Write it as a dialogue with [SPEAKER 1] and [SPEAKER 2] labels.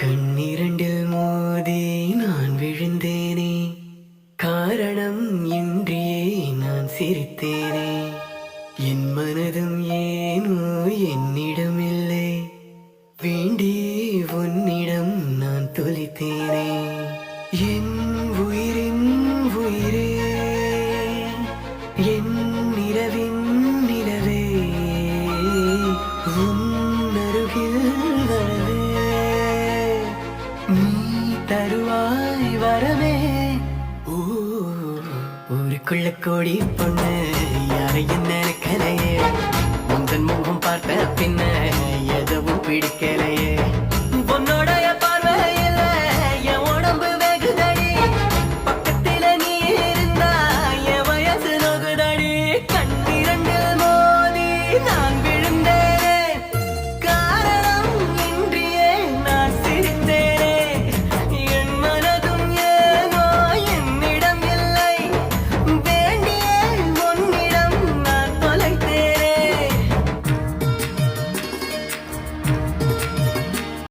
[SPEAKER 1] கண்ணிரண்டில் மோதி நான் விழுந்தேனே, காரணம் இன்றியே நான் சிரித்தேனே. என் மனதும் ஏனோ என்னிடமில்லை, வேண்டி உன்னிடம் நான் தொலைத்தேனே. என் உயிரின் உயிரே, என் நிலவின் நிலவே, உன் அருகில் வரவே நீ தருவாய் வரவே. ஊருக்குள்ள கோடி பொண்ணு யாரையும் நினைக்கலையே, உந்தன் முகம் பார்த்த பின்ன எதுவும் பிடிக்கலையே.